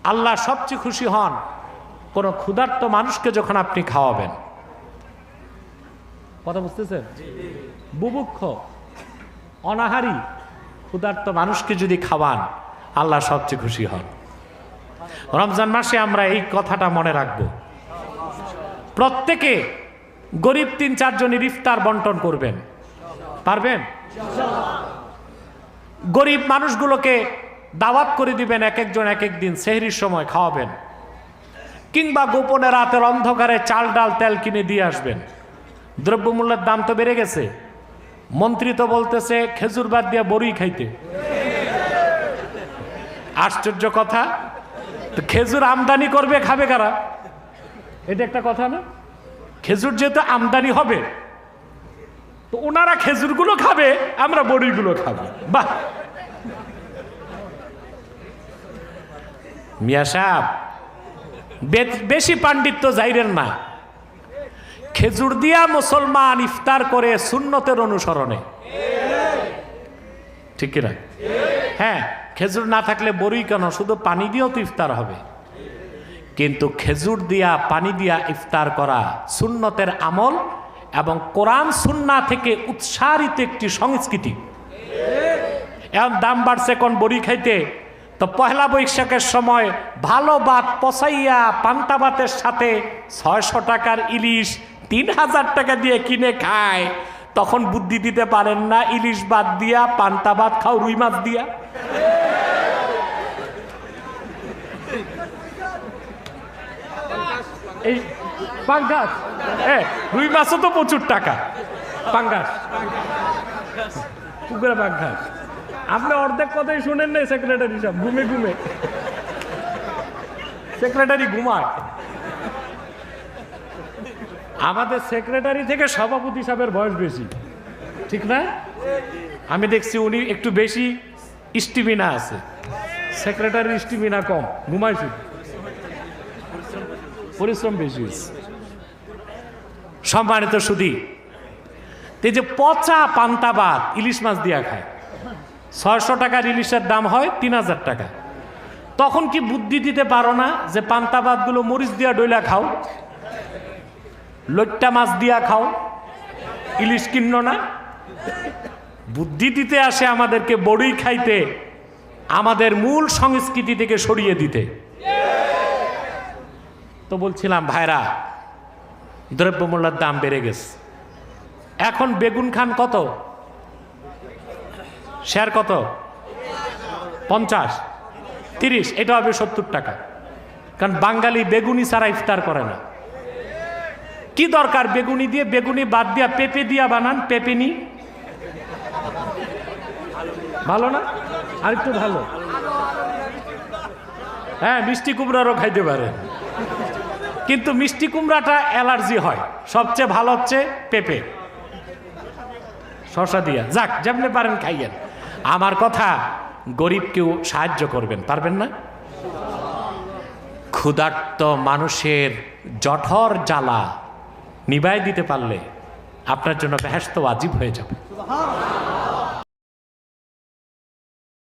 আল্লাহ সবচেয়ে খুশি হন কোন ক্ষুধার্ত মানুষকে যখন আপনি খাওয়াবেন। কথা বুঝতেছেন? বুভুক্ষ অনাহারী ক্ষুধার্ত মানুষকে যদি খাওয়ান আল্লাহ সবচেয়ে খুশি হন। রমজান মাসে আমরা এই কথাটা মনে রাখব। প্রত্যেকে গরিব ৩-৪ জনের ইফতার বন্টন করবেন, পারবেন? গরিব মানুষগুলোকে দাওয়াত করে দিবেন, এক একজন এক এক দিন সেহরির সময় খাওয়াবেন, কিংবা গোপনে রাতের অন্ধকারে চাল ডাল তেল কিনে দিয়ে আসবেন। দ্রব্যমূল্যের দাম তো বেড়ে গেছে, মন্ত্রী তো বলতেছে খেজুর বাদ দিয়া বড়ি খাইতে। আশ্চর্য কথা, খেজুর আমদানি করবে, খাবে কারা? এটা একটা কথা না? খেজুর যেহেতু আমদানি হবে তো ওনারা খেজুরগুলো খাবে, আমরা বড়িগুলো খাবো। বাহ! মিয়া সাহেব, বেশি পাণ্ডিত্য যাইরেন না। খেজুর দিয়া মুসলমান ইফতার করে সুন্নতের অনুসরণে, ঠিক কিনা? হ্যাঁ, খেজুর না থাকলে বড়ি কেন, শুধু পানি দিয়েও তো ইফতার হবে। কিন্তু খেজুর দিয়া পানি দিয়া ইফতার করা সুন্নতের আমল এবং কোরআন সুন্নাহ থেকে উৎসারিত একটি সংস্কৃতি। এখন দাম বাড়ছে কোন বড়ি খাইতে, তো পহেলা বৈশাখের সময় ভালো ভাত পচাইয়া পান্তা ভাতের সাথে 600 টাকার ইলিশ 3000 টাকা দিয়ে কিনে খায়। তখন বুদ্ধি দিতে পারেন না, ইলিশ বাদ দিয়া পান্তা ভাত খাও রুই মাছ দিয়া। এই পাঙ্গাস, রুই মাছও তো প্রচুর টাকা। পাঙ্গাস, পুকুরে পাঙ্গাস। আপনি অর্ধেক কথাই শুনেন নাই, সেক্রেটারি সাহেব ঘুমে ঘুমে, সেক্রেটারি ঘুমায়। আমাদের সেক্রেটারি থেকে সভাপতি সাহেবের বয়স বেশি, ঠিক না? আমি দেখছি উনি একটু বেশি স্টিমিনা আছে, সেক্রেটারির স্টিমিনা কম, ঘুমায় শুধু, পরিশ্রম বেশি। সম্মানিত সুধী, এই যে পচা পান্তা ভাত ইলিশ মাছ দিয়া খায়, 600 টাকার ইলিশের দাম হয় 3000 টাকা। তখন কি বুদ্ধি দিতে পারো না যে পান্তা ভাতগুলো মরিচ দিয়া ডইলা খাও, লইট্টা মাছ দিয়া খাও, ইলিশ কিন্ন না? বুদ্ধি দিতে আসে আমাদেরকে বড়ি খাইতে, আমাদের মূল সংস্কৃতি থেকে সরিয়ে দিতে। তো বলছিলাম ভাইরা, দ্রব্যমূল্যের দাম বেড়ে গেছে। এখন বেগুন খান কত? শেয়ার কত? 50, 30, এটা হবে 70 টাকা। কারণ বাঙালি বেগুনি ছাড়া ইফতার করে না। কি দরকার বেগুনি দিয়ে? বেগুনি বাদ দিয়া পেঁপে দিয়া বানান, পেঁপেনি। ভালো না? আরেকটু ভালো, হ্যাঁ, মিষ্টি কুমড়ারও খাইতে পারে, কিন্তু মিষ্টি কুমড়াটা অ্যালার্জি হয়। সবচেয়ে ভালো হচ্ছে পেঁপে, শসা দিয়া। যাক, যেমনি পারেন খাইয়েন। আমার কথা, গরিবকেও সাহায্য করবেন, পারবেন না? ক্ষুধার্ত মানুষের জঠর জ্বালা নিবাই দিতে পারলে আপনার জন্য বেহেশত ওয়াজিব হয়ে যাবে।